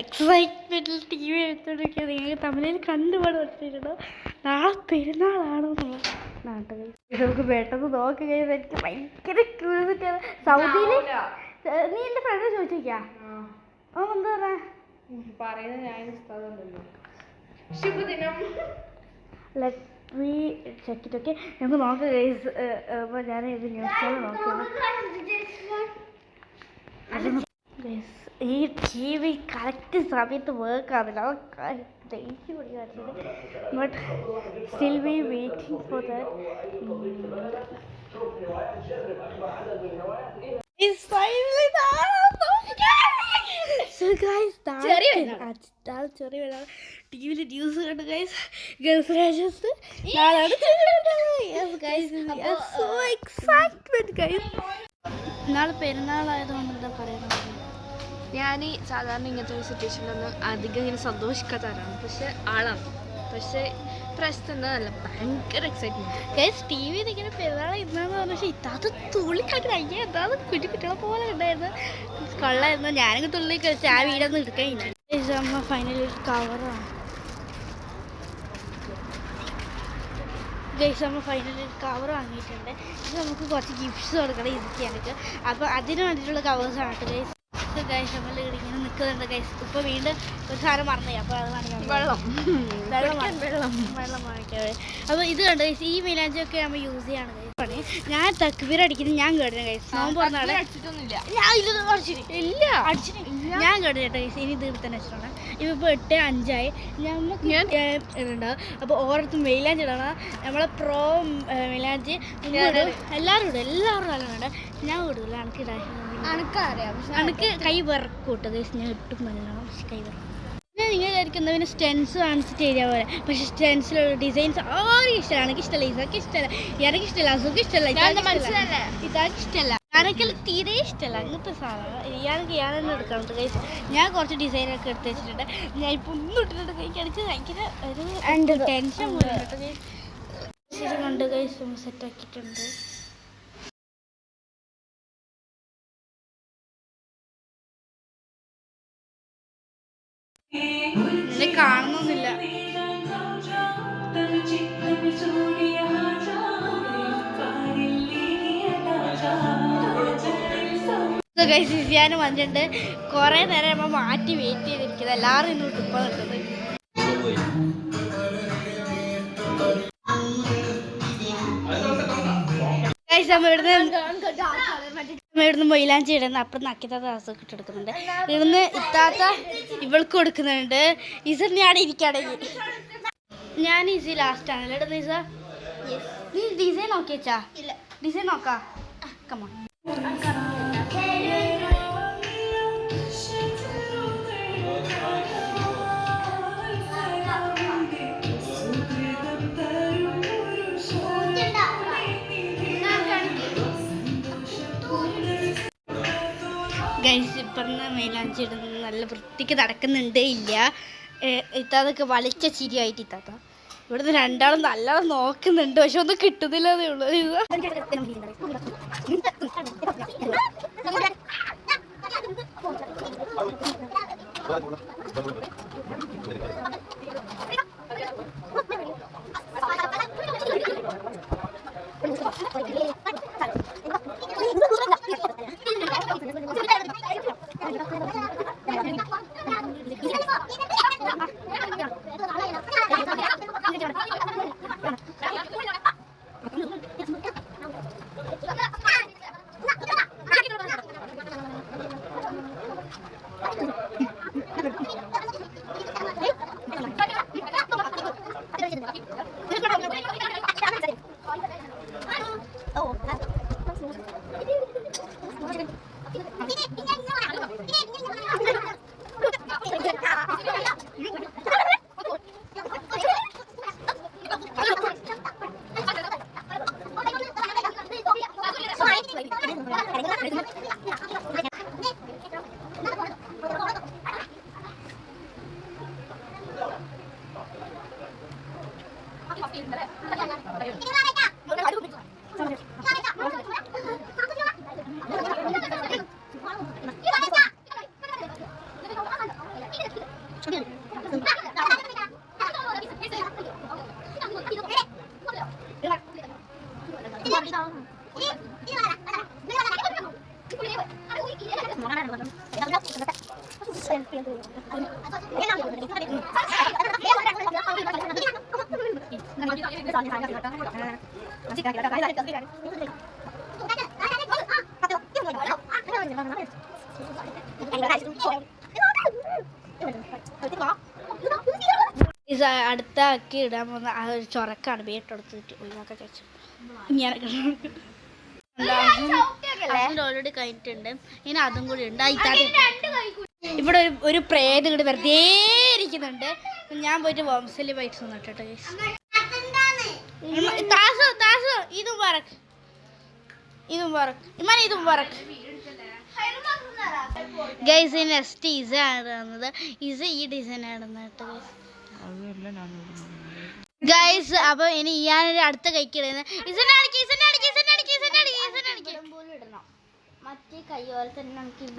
എക്സൈറ്റ്മെന്റിൽ T V എടുത്തോണ്ടിരിക്കുക. നിങ്ങൾക്ക് തമിഴിൽ കണ്ടുപാട് പഠിച്ചിട്ടുണ്ടോ? നാളെ പെരുന്നാളാണെന്നുള്ള നാട്ടിൽ നമുക്ക് പെട്ടെന്ന് നോക്കുക. എനിക്ക് ഭയങ്കര ക്യൂരിയോസിറ്റിയാണ്. സൗദിയിൽ നീ എൻ്റെ ഫ്രണ്ട് ചോദിച്ചിരിക്കാ എന്താ let me check it. Okay, നമുക്ക് നോക്കാം ഗൈസ്. അപ്പോൾ ഞാൻ ഇത് ന്യൂസ് ചാനൽ നോക്കിയാണ്. ഈ ടി വി കറക്റ്റ് സമയത്ത് വർക്ക് ആവില്ല. ദേഷ്യം പിടിക്കാറുണ്ട്. But still we waiting for that. ടിവിയിൽ ന്യൂസ് കണ്ടു ഗൈസ്. ഗൾഫ് രാജ്യത്ത് നാളെ പെരുന്നാളായതുകൊണ്ട് എന്താ പറയുന്നത്? ഞാൻ സാധാരണ ഇങ്ങനത്തെ ഒരു സിറ്റുവേഷനിലൊന്നും അധികം ഇങ്ങനെ സന്തോഷിക്കാത്തവരാണ്. പക്ഷെ ആളാണ്. പക്ഷേ പ്രശ്നം എന്താ ഭയങ്കര എക്സൈറ്റ്മെന്റ്. ടി വി ഇങ്ങനെ പെരുന്നാൾ ഇരുന്നാന്ന് പറഞ്ഞു. പക്ഷെ ഇത്താത്ത തുള്ളിക്കാട്ട് അയ്യ എന്താന്ന് കുട്ടികളെ പോലെ ഉണ്ടായിരുന്നു. കൊള്ളായിരുന്നു. ഞാനൊക്കെ തുള്ളി കളിച്ച് ആ വീടൊന്നും എടുക്കാനില്ല. ഫൈനലി ഒരു കവറാണ് ഗൈസ്. നമ്മൾ ഫൈനലി ഒരു കവർ വാങ്ങിയിട്ടുണ്ട്. ഇത് നമുക്ക് കുറച്ച് ഗിഫ്റ്റ്സ് കൊടുക്കണം ഇരിക്കാനൊക്കെ. അപ്പോൾ അതിന് വേണ്ടിയിട്ടുള്ള കവേഴ്സാണ് കേട്ടോ ഗൈസ്. ഗൈസ് നമ്മൾ ഇങ്ങനെ നിൽക്കുന്നുണ്ട് ഗൈസ്. ഇപ്പോൾ വീണ്ടും ഒരു സാധനം മറന്നു. അപ്പോൾ അത് വാങ്ങിക്കാം. വെള്ളം വാങ്ങിക്കാം. അപ്പോൾ ഇത് കണ്ടു ഗൈസ്. ഈ മൈലാഞ്ചിയൊക്കെ നമ്മൾ യൂസ് ചെയ്യാണ് ഗൈസ്. ഞാൻ തക്ബീർ അടിക്കുന്നത് ഞാൻ കേട്ടില്ല ഗൈസ്. നോമ്പ് പറഞ്ഞാൽ ഞാൻ കേട്ടില്ല ഗൈസ്. ഇനി തീർത്തന്നെ വെച്ചിട്ടുണ്ട്. ഇപ്പോൾ 8:05 നമുക്ക് ഉണ്ടാവും. അപ്പോൾ ഓരോരുത്തരും മൈലാഞ്ചി ഇടണം. നമ്മളെ പ്രോ മൈലാഞ്ചി എല്ലാവരും ഇടും. എല്ലാവരും നല്ല വേണ്ട. ഞാൻ ഇടില്ല. എനിക്ക് ഇടാൻ എനിക്ക് കൈ വിറക്കൂട്ടോ ഗൈസ്. ഞാൻ ഇട്ടും നല്ലോണം കൈ വിറക്കും. പിന്നെ നിങ്ങൾ വിചാരിക്കുന്നത് പിന്നെ സ്റ്റെൻസ് കാണിച്ചിട്ട് എഴുതിയാൽ പോലെ. പക്ഷെ സ്റ്റെൻസിലുള്ള ഡിസൈൻസ് ആരും ഇഷ്ടമല്ല. എനിക്ക് ഇഷ്ടമല്ല. ഇതൊക്കെ ഇഷ്ടമല്ല. എനിക്ക് ഇഷ്ടമല്ല. അസുഖം ഇഷ്ടമല്ല. ഇതാൾക്ക് ഇഷ്ടമല്ല. ഞാനൊക്കെ തീരെ ഇഷ്ടമല്ല അങ്ങനത്തെ സാധനം. ഇയാൾക്ക് ഞാൻ തന്നെ എടുക്കാറുണ്ട് ഗൈസ്. ഞാൻ കുറച്ച് ഡിസൈനൊക്കെ എടുത്ത് വെച്ചിട്ടുണ്ട്. ഞാൻ ഇപ്പോൾ ഒന്നും ഇട്ടിട്ടുണ്ട് ഗൈസ്. എനിക്ക് ഭയങ്കര ഒരു ടെൻഷൻ പോലെ കേട്ടോ ഗൈസ്. ശരി കണ്ട് ഗൈസ് സെറ്റാക്കിയിട്ടുണ്ട്. എന്നെ കാണുന്നൊന്നുമില്ല. ഞാൻ വന്നിട്ടുണ്ട്. കുറേ നേരം നമ്മൾ മാറ്റി വെയിറ്റ് ചെയ്തിരിക്കുന്നത്. എല്ലാവരും ഇന്ന് ട്രിപ്പാണ് കിട്ടുന്നത്. ഇവിടുന്ന് മൈലാഞ്ചി ഇടുന്ന അപ്പം നക്കിത്താത്ത ദിവസമൊക്കെ ഇട്ടെടുക്കുന്നുണ്ട്. ഇവിടുന്ന് ഇത്താത്ത ഇവൾക്ക് കൊടുക്കുന്നുണ്ട്. ഈസർ ഞാൻ ഇരിക്കുകയാണെങ്കിൽ ഞാൻ ഈസി ലാസ്റ്റ് ആണല്ലോ ഇടുന്നത്. ഈസ നീ ഡിസൈൻ നോക്കി വെച്ചാ? ഡിസൈൻ നോക്കാം. കമോൺ. ഗൈസ് ഇപ്പറന്ന് മൈലാഞ്ചി ഇടുന്നത് നല്ല വൃത്തിക്ക് നടക്കുന്നുണ്ട്. ഇല്ല ഇത്താതൊക്കെ വലിച്ച ചിരിയായിട്ട് ഇത്താത്ത. ഇവിടുന്ന് രണ്ടാളും നല്ലോണം നോക്കുന്നുണ്ട്. പക്ഷെ ഒന്നും കിട്ടുന്നില്ലതേ ഉള്ളൂ. ഇത് അടുത്ത ആക്കി ഇടാൻ പോകുന്ന ആ ഒരു ചൊറക്കാണ് ബേട്ടെടുത്തിട്ട് ഒഴിവാക്കാൻ ചോദിച്ചു ഇങ്ങനെ ഓൾറെഡി കഴിഞ്ഞിട്ടുണ്ട് ഇനി അതും കൂടി ഉണ്ട് ഇവിടെ ഒരു പ്രേതം ഇവിടെ വെറുതെ ഇരിക്കുന്നുണ്ട് ഞാൻ പോയിട്ട് വംസലി ബൈറ്റ്സ് വന്നിട്ടോ ഇതും പറക്ക് ഇതും പറക്ക് ഗൈസ് നെക്സ്റ്റ് ഇസ ആണ് വന്നത് ഇസ ഈ ഡിസൈൻ ആണ് കേട്ടോ ഗൈസ് അപ്പൊ ഇനി ഞാനൊരു അടുത്ത കൈക്കിടുന്നത്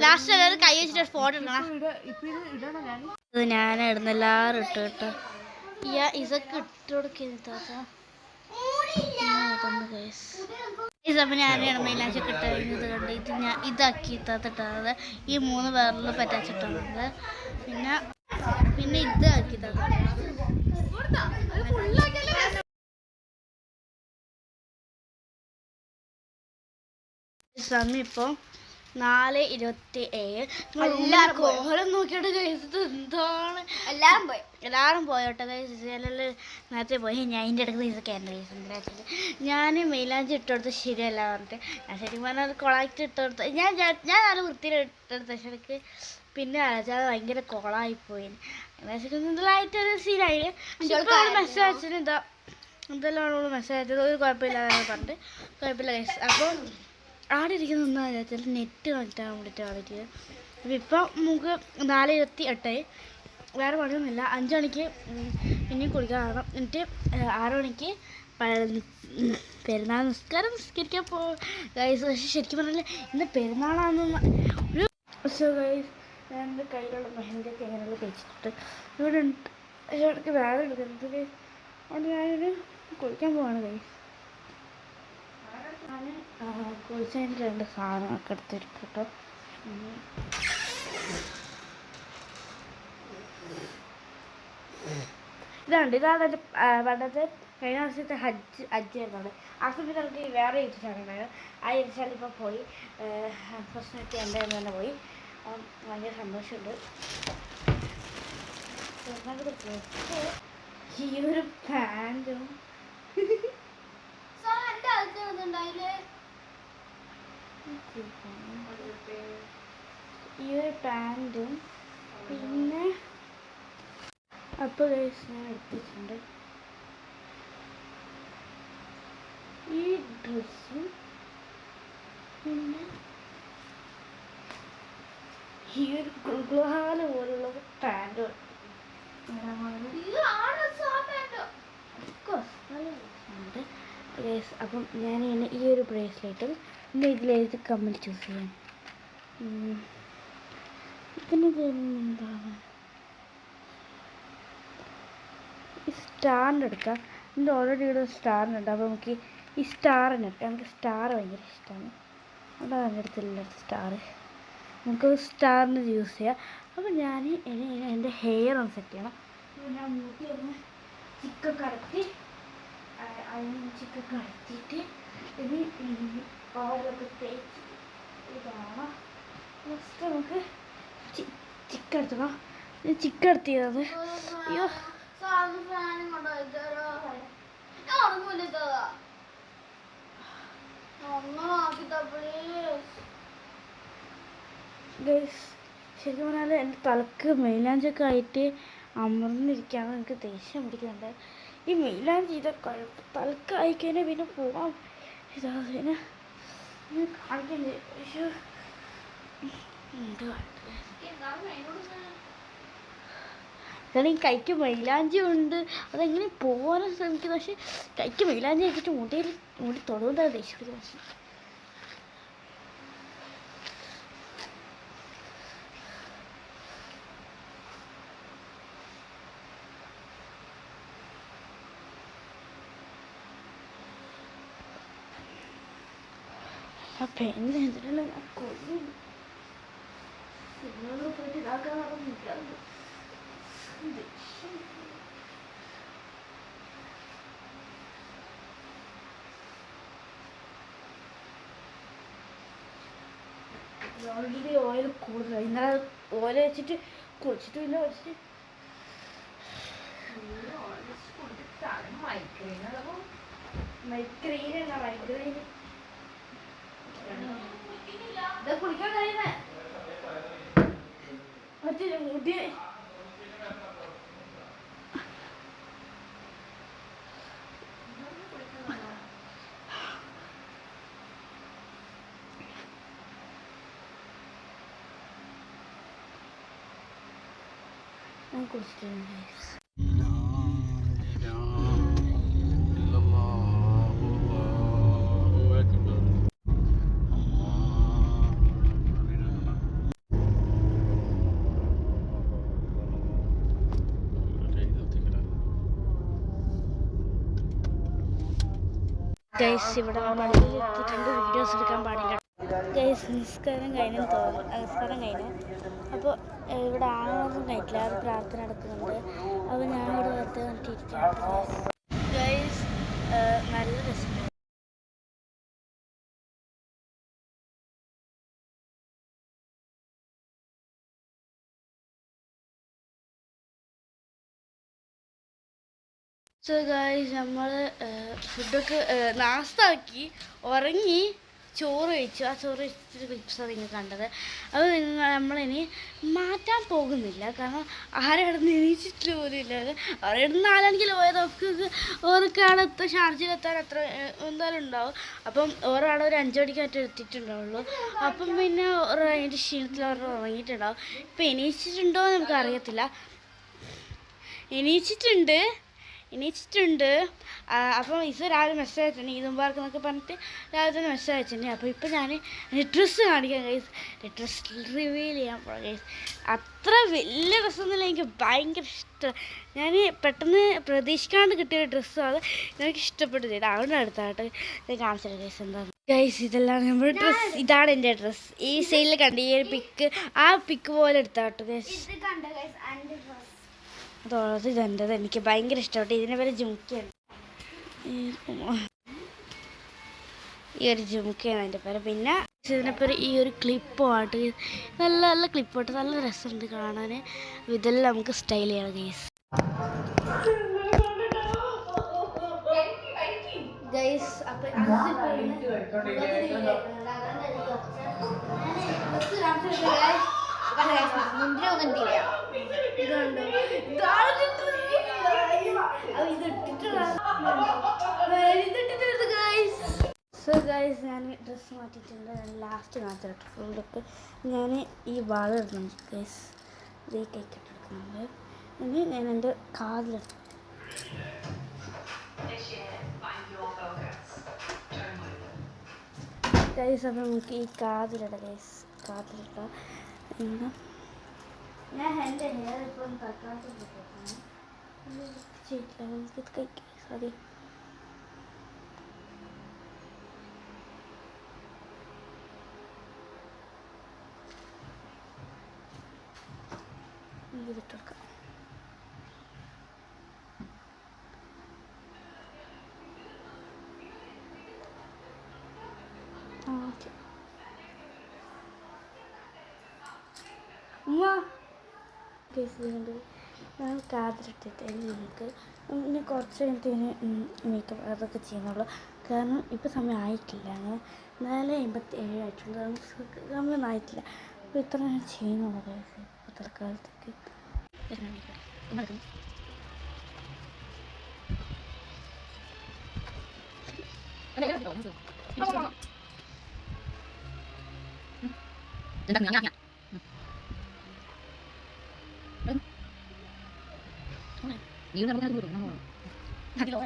ലാസ്റ്റ് എല്ലാവരും കൈ വെച്ചിട്ട് ഫോട്ടോ ഇടണം ഞാൻ ഇടുന്ന എല്ലാവരും ഇട്ടു കേട്ടോ ഇസക്ക് ഇട്ട് കൊടുക്കുന്നു അപ്പൊ ഞാനാണ് മൈലാഞ്ചൊക്കെ ഇട്ടത് കണ്ട് ഇത് ഞാൻ ഇതാക്കി ഇട്ടാത്തിട്ടത് ഈ 3 പേരിൽ പറ്റാച്ചിട്ടുള്ളത് പിന്നെ ഇതാക്കി സമയം ഇപ്പോൾ 4:27 കോലം നോക്കിയിട്ട് കഴിച്ചത് എന്താണ് എല്ലാവരും പോയോട്ടെ ചില നേരത്തെ പോയി ഞാൻ അതിൻ്റെ ഇടയ്ക്ക് ദിവസമൊക്കെ എൻ്റെ കേസ് ഞാൻ മൈലാഞ്ചി ഇട്ടെടുത്ത് ശരിയല്ല പറഞ്ഞിട്ട് ഞാൻ ശരിക്കും പറഞ്ഞാൽ അത് കൊളായിട്ട് ഇട്ടെടുത്ത് ഞാൻ നല്ല വൃത്തിയിൽ ഇട്ടെടുത്ത ശരിക്ക് പിന്നെ അത് ഭയങ്കര കൊളായിപ്പോയി എന്തായിട്ടൊരു സീനായി മെസ്സേജ് അയച്ചത് എന്തെല്ലാം മെസ്സേജ് അയച്ചത് ഒരു കുഴപ്പമില്ലാതെ പറഞ്ഞിട്ട് കുഴപ്പമില്ല കേസ് അപ്പോൾ ആടെ ഇരിക്കുന്ന ഒന്നും അറിയാത്തില്ല നെറ്റ് കണക്റ്റ് ആകാൻ വേണ്ടിയിട്ടാണ് പറ്റിയത് അപ്പോൾ ഇപ്പം നമുക്ക് 4:28 വേറെ പണിയൊന്നുമില്ല 5 മണിക്ക് പിന്നെയും കുളിക്കാൻ കാണണം എന്നിട്ട് 6 മണിക്ക് പെരുന്നാൾ നിസ്കരിക്കാൻ ഗൈസ് പക്ഷേ ശരിക്കും പറഞ്ഞാൽ ഇന്ന് പെരുന്നാളാണെന്ന് ഒരു ഗൈസ് ഞാൻ എൻ്റെ കയ്യിലുള്ള മെഹന്തിയൊക്കെ എങ്ങനെയുള്ള കഴിച്ചിട്ട് ഇവിടെ ഉണ്ട് ഇടയ്ക്ക് വേറെ എടുക്കുന്നത് ഗൈസ് അതുകൊണ്ട് ഞാനൊരു കുളിക്കാൻ പോവാണ് ഗൈസ് ഞാൻ കുളിച്ചതിന് 2 സാധനമൊക്കെ എടുത്തിരിക്കും കേട്ടോ ഇതാണ് എൻ്റെ പണ്ടത്തെ കഴിഞ്ഞ വർഷത്തെ ഹജ്ജ് എന്നാണ് ആ സമയത്ത് നമുക്ക് വേറെ ഇരിച്ചാലുണ്ടായിരുന്നു ആ ഇരിച്ചാൽ ഇപ്പോൾ പോയി അൺഫോർച്ചുനേറ്റ്ലി എൻ്റെ തന്നെ പോയി ഭയങ്കര സന്തോഷമുണ്ട് ഈ ഒരു പാൻറ്റും ഈ ഒരു പാൻറ്റും പിന്നെ അപ്പോൾ ഞാൻ എടുത്തിട്ടുണ്ട് ഈ ഡ്രസ്സും പിന്നെ ഈ ഒരു കുളുകുളാല പോലുള്ള പാൻറ്റും അപ്പം ഞാൻ ഈ ഒരു ബ്രേസ്ലെറ്റും പിന്നെ ഇതിലേത് കമ്മൽ ചൂസ് ചെയ്യാൻ പിന്നെ എന്താണ് ഈ സ്റ്റാറിൻ്റെ എടുക്കാം എൻ്റെ ഓൾറെഡി ഇവിടെ സ്റ്റാറിനുണ്ട് അപ്പോൾ നമുക്ക് ഈ സ്റ്റാറിന് എടുക്കാം എനിക്ക് സ്റ്റാർ ഭയങ്കര ഇഷ്ടമാണ് അതാണ് എൻ്റെ അടുത്തുള്ള സ്റ്റാർ നമുക്ക് സ്റ്റാറിന് യൂസ് ചെയ്യാം അപ്പോൾ ഞാൻ ഇനി എൻ്റെ ഹെയർ ഒന്ന് സെറ്റ് ചെയ്യണം ഞാൻ മൂട്ടി ഒന്ന് ചിക്കൊക്കെ അടത്തി ചിക്കൊക്കെ അടത്തിയിട്ട് ഇനി ഓയിലൊക്കെ തേച്ച് ഇതാണ് ഫസ്റ്റ് നമുക്ക് ചിക്കെടുത്തണം ചിക്കെടുത്തിയത് അയ്യോ ഗൈസ് ശരിക്കും പറഞ്ഞാൽ എൻ്റെ തലക്ക് മൈലാഞ്ചൊക്കെ ആയിട്ട് അമർന്നിരിക്കുകയാണ് എനിക്ക് ദേഷ്യം പിടിക്കുന്നുണ്ട് ഈ മൈലാഞ്ചി ഇതൊക്കെ തലക്ക് ആയിക്കഴിഞ്ഞാൽ പിന്നെ പോവാം ഇതാ കാണിക്കണ്ടേ കാരണം ഈ കൈക്ക് മൈലാഞ്ചി ഉണ്ട് അതെങ്ങനെ പോകാനും ശ്രമിക്കുന്നു പക്ഷെ കൈക്ക് മൈലാഞ്ചി വെച്ചിട്ട് മുടി തൊടുകൊണ്ടാണ് ദേഷ്യം പിടിക്കുന്നത് ആ പെണ്ണ് എന്തിനാണ് ഞാൻ കൊല്ലും പോയിട്ട് ഇതാക്കാൻ പറഞ്ഞില്ല ഓൾറെഡി ഓയിൽ കൂടുതലായി ഇന്നലെ ഓയിൽ വെച്ചിട്ട് കുളിച്ചിട്ടില്ല വെച്ചിട്ട് മൈഗ്രെയിൻ അല്ല മൈഗ്രെയിൻ ഇതാ കുളിക്കാൻ കഴിയുന്നേ മറ്റേ മുടി ഞാൻ കുളിച്ചിട്ടുണ്ട് ഗൈസ് ഇവിടെ പള്ളിയിൽ എത്തിയിട്ടുണ്ട് വീഡിയോസ് എടുക്കാൻ പാടില്ല ഗൈസ് നിസ്കാരം കഴിഞ്ഞു നമസ്കാരം കഴിഞ്ഞു അപ്പോൾ ഇവിടെ ആളൊന്നും കഴിക്കില്ല അത് പ്രാർത്ഥന നടക്കുന്നുണ്ട് അപ്പോൾ ഞാനിവിടെ വെറുതെ കണ്ടിരിക്കുകയാണ് ഗൈസ് നല്ല രസമുണ്ട് സോ ഗൈസ് നമ്മൾ ഫുഡൊക്കെ നാസ്താക്കി ഉറങ്ങി ചോറ് കഴിച്ചു ആ ചോറ് കഴിച്ചിട്ട് ക്ലിപ്സാണ് നിങ്ങൾ കണ്ടത് അത് നമ്മളിനി മാറ്റാൻ പോകുന്നില്ല കാരണം ആരും ഇടന്ന് എണീച്ചിട്ട് പോലും ഇല്ല അവിടെ ഇടുന്ന 4 മണിക്ക് പോയതൊക്കെ ഓർക്കാടത്ത് ഷാർജയിലെത്താൻ എത്ര എന്തായാലും ഉണ്ടാവും അപ്പം ഓരോടെ ഒരു 5 മണിക്കായിട്ട് എത്തിയിട്ടുണ്ടാവുള്ളൂ അപ്പം പിന്നെ അതിൻ്റെ ക്ഷീണത്തിൽ അവർ ഉറങ്ങിയിട്ടുണ്ടാവും ഇപ്പം എണീച്ചിട്ടുണ്ടോ എന്ന് നമുക്ക് അറിയത്തില്ല എണീച്ചിട്ടുണ്ട് അപ്പം ഇത് രാവിലെ മെസ്സേജ് അയച്ചിട്ടുണ്ട് ഈദ് മുബാറക്ക് എന്നൊക്കെ പറഞ്ഞിട്ട് രാവിലെ തന്നെ മെസ്സേജ് അയച്ചിട്ടുണ്ട് അപ്പോൾ ഇപ്പം ഞാൻ ഡ്രസ്സ് കാണിക്കാം ഗൈസ് ഡ്രസ്സ് റിവീൽ ചെയ്യാൻ പോകാം ഗൈസ് അത്ര വലിയ ഡ്രസ്സൊന്നുമില്ല എനിക്ക് ഭയങ്കര ഇഷ്ടം ഞാൻ പെട്ടെന്ന് പ്രതീക്ഷിക്കാണ്ട് കിട്ടിയ ഡ്രസ്സാണ് എനിക്ക് ഇഷ്ടപ്പെട്ടത് ഇത് അവിടെ അടുത്തായിട്ട് ഞാൻ കാണിച്ചിട്ട് ഗൈസ് എന്താണ് ഗൈസ് ഇതെല്ലാം നമ്മുടെ ഡ്രസ്സ് ഇതാണ് എൻ്റെ ഡ്രസ്സ് ഈ സൈഡിൽ കണ്ട ഈ ഒരു പിക്ക് ആ പിക്ക് പോലെ എടുത്താട്ടോ ഗൈസ് അതുള്ളത് ഇതെൻ്റെത് എനിക്ക് ഭയങ്കര ഇഷ്ടപ്പെട്ടു ഇതിനെ പേര് ജുംക്കയാണ് ഈ ഒരു ജുംക്കയാണ് എൻ്റെ പേര് പിന്നെ ഇതിനെ പേര് ഈ ഒരു ക്ലിപ്പുമായിട്ട് നല്ല നല്ല ക്ലിപ്പായിട്ട് നല്ല രസമുണ്ട് കാണാൻ ഇതെല്ലാം നമുക്ക് സ്റ്റൈൽ ചെയ്യണം ഗൈസ് ഗൈസ് സോ ഗൈസ് ഞാൻ ഡ്രസ്സ് മാറ്റിയിട്ടുണ്ട് ഞാൻ ലാസ്റ്റ് കാണിച്ചിട്ട് ഫുൾ ലുക്ക് ഞാൻ ഈ വാള ഇടുന്നുണ്ട് ഗൈസ് ഈ കൈക്കെട്ടെടുക്കുന്നുണ്ട് ഇനി ഞാൻ എൻ്റെ കാതിലെടുത്തു ഗൈസ് അപ്പം നമുക്ക് ഈ കാതിലിടാം ഗൈസ് കാതിലിട്ടാൽ ഞാൻ എൻ്റെ ഹെയർ ഇപ്പം തക്കാളി ചെയ്തില്ല എനിക്കിത് കഴിക്കാം സോറി ഇതിട്ടെടുക്കാം ഓക്കെ കേസുണ്ട് ഞാൻ കാതിലിട്ടിട്ട് നമുക്ക് ഇനി കുറച്ച് കഴിഞ്ഞിട്ട് ഇതിന് മേക്കപ്പ് അതൊക്കെ ചെയ്യുന്നുള്ളൂ കാരണം ഇപ്പോൾ സമയം ആയിട്ടില്ല അങ്ങനെ 4:57 ആയിട്ടുണ്ട് സമയം ആയിട്ടില്ല അപ്പോൾ ഇത്ര ഞാൻ ചെയ്യുന്നുള്ളൂ കേസ് ഇപ്പോൾ തൽക്കാലത്തേക്ക്你那不太对呢，他给我。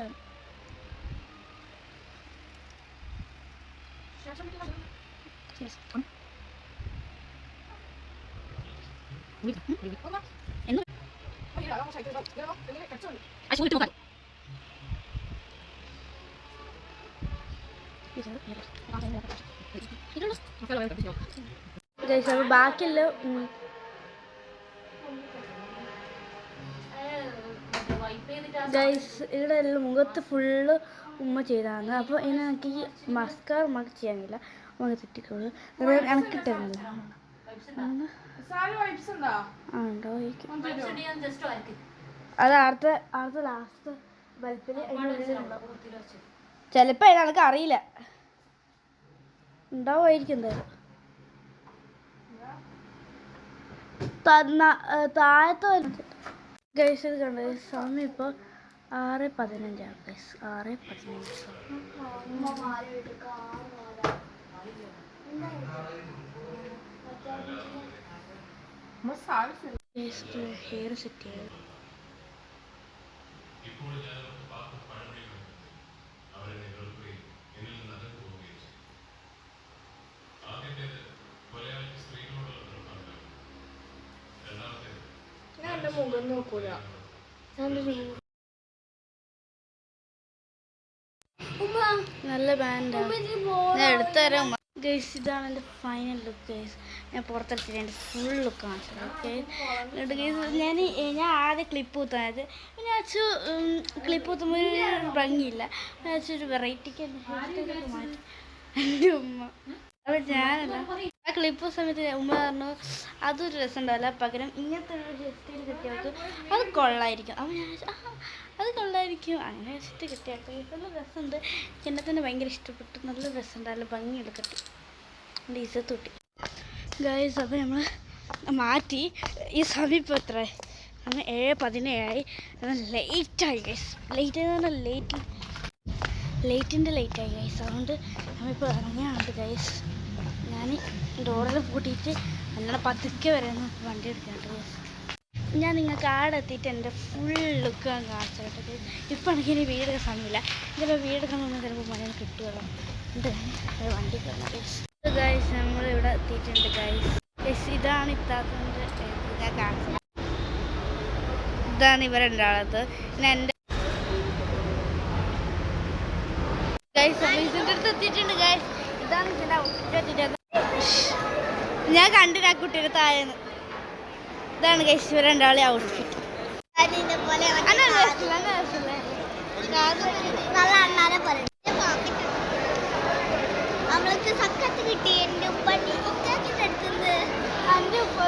ഗൈസ് അപ്പോൾ ബാക്കിയെല്ലാം ഗൈസ് ഇവിടെ എല്ലാം മുഖത്ത് ഫുള്ള് ഉമ്മ ചെയ്താണ്. അപ്പോൾ ഇനി എനിക്ക് ഈ മസ്കാർ ഉമ്മക്ക് ചെയ്യാനില്ല, ഉമ്മക്ക് തെറ്റിക്കോളൂ. കണക്കിട്ടിരുന്നില്ല അത് അടുത്ത ലാസ്റ്റ് ബൽപ്പിൽ ചിലപ്പോൾ എനിക്ക് അറിയില്ല, ഉണ്ടാവുമായിരിക്കും എന്തായാലും. താഴത്തെ ഗൈസ് ഇത് കണ്ടത് സമയം ഇപ്പോൾ 6:15 ഗൈസ്. 6:15 ഹെയർ സെറ്റ് ചെയ്ത് മുഖം നോക്കൂല. നല്ല ബാൻഡാണ്, ഞാൻ എടുത്തുതരാം ഗൈസ്. ഇതാണ് എൻ്റെ ഫൈനൽ ലുക്ക് ഗൈസ്. ഞാൻ പുറത്തെടുത്തിട്ട് എൻ്റെ ഫുൾ ലുക്ക് കാണിച്ചത്. ഓക്കെ എന്നിട്ട് ഗൈസ് ഞാൻ ആദ്യം ക്ലിപ്പ് കുത്തായത്, പിന്നെ വെച്ച് ക്ലിപ്പ് കുത്തുമ്പോൾ ഒരു ഭംഗിയില്ല, വെച്ചൊരു വെറൈറ്റിക്ക് മാറ്റി എൻ്റെ ഉമ്മ. അപ്പോൾ ഞാനല്ല ആ ക്ലിപ്പ് സമയത്ത് ഉമ്മ പറഞ്ഞു അതൊരു രസം ഉണ്ടാവില്ല, പകരം ഇങ്ങനത്തെ ഒരു ഹെയർ സ്റ്റൈൽ കിട്ടിയവർക്ക് അത് കൊള്ളായിരിക്കും. അപ്പോൾ ഞാൻ അത് കൊള്ളായിരിക്കും, അങ്ങനെ വെച്ചിട്ട് കിട്ടിയാൽ നല്ല രസമുണ്ട്. എന്നെ തന്നെ ഭയങ്കര ഇഷ്ടപ്പെട്ടു, നല്ല രസമുണ്ട്, നല്ല ഭംഗിയുള്ള കിട്ടി, എൻ്റെ ഇസത്ത് കിട്ടി ഗൈസ്. അപ്പോൾ നമ്മൾ മാറ്റി ഈ സമയം ഇപ്പോൾ എത്ര അങ്ങനെ 7:17 ലേറ്റായി ഗൈസ്. ലേറ്റ് എന്ന് പറഞ്ഞാൽ ലേറ്റിൻ്റെ ലേറ്റായി ഗൈസ്. അതുകൊണ്ട് നമ്മളിപ്പോൾ ഇറങ്ങിയാണ് ഗൈസ്. ഞാൻ ഡോറിൽ പൂട്ടിയിട്ട് നല്ല പതുക്കെ വരെ വണ്ടി എടുക്കാണ്ട് ഗൈസ്. ഞാൻ നിങ്ങൾക്ക് ആടെ എത്തിയിട്ട് എൻ്റെ ഫുൾ ലുക്ക് ഞാൻ കാണിച്ചിട്ട് ഗൈസ്. ഇപ്പം എനിക്ക് ഇനി വീടെടുക്കാൻ സമയമില്ല, ചിലപ്പോൾ വീടെടുക്കാൻ ഒന്നും ചിലപ്പോൾ മഴയിൽ കിട്ടുകയുള്ളൂ. എന്നിട്ട് വണ്ടി കയറണം ഗൈസ്. ഗൈസ് നമ്മളിവിടെ എത്തിയിട്ടുണ്ട് ഗൈസ്. ഗൈസ് ഇതാണ് ഇത്താത്തൻ്റെ ഞാൻ കാണിച്ചത്, ഇതാണ് ഇവരുണ്ടാളത്. പിന്നെ എൻ്റെ ഗൈസ് ഇതിൻ്റെ അടുത്ത് എത്തിയിട്ടുണ്ട് ഗൈസ്. ഇതാണ് ഇതിൻ്റെ ഔട്ട്ഫിറ്റ്. ഞാൻ കണ്ടില്ല ആ കുട്ടിയുടെ താഴെന്ന്. ഇതാണ് ഗൈസ് ഇവർ രണ്ടാളെ ഔട്ട്ഫിറ്റ്. നമ്മൾക്ക് സക്കത്ത് കിട്ടി. എൻ്റെ ഉപ്പ എടുത്തത് എൻ്റെ ഉപ്പ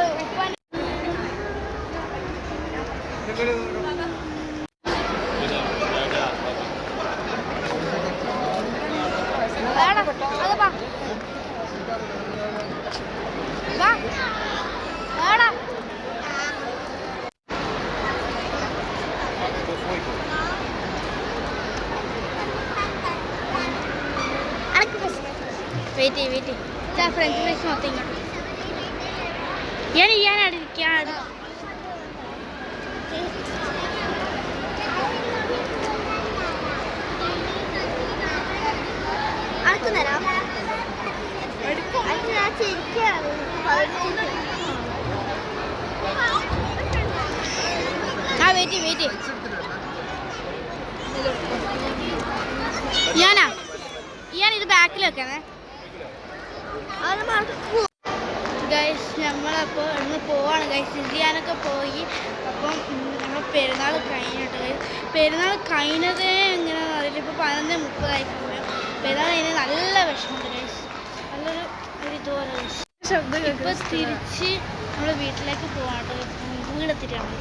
വെയിറ്റ് ഫ്രഞ്ച് ഫ്രൈസ് മൊത്തം ഇങ്ങോട്ട് ഞാൻ അടുക്കാൻ അനക്ക് തരാം. ഞാൻ ശരിക്കും വെയിറ്റ് ഞാനിത് ബാക്കിൽ വെക്കാനേ ഗൈസ്. നമ്മളപ്പോൾ ഇന്ന് പോവാണ് ഗൈസ്. സിസിയാനൊക്കെ പോയി. അപ്പം നമ്മൾ പെരുന്നാൾ കഴിഞ്ഞിട്ട് ഗൈസ്. പെരുന്നാൾ കഴിഞ്ഞതേ എങ്ങനെയാണെന്ന് അറിയില്ല. ഇപ്പോൾ 11:30 പെരുന്നാൾ കഴിഞ്ഞ് നല്ല വിഷമമുണ്ട് ഗൈസ്, നല്ലൊരു ഇതുപോലെ ഗൈസ്. ഇപ്പോൾ തിരിച്ച് നമ്മൾ വീട്ടിലേക്ക് പോവാണ്, വീടെത്തിയിട്ടാണ്.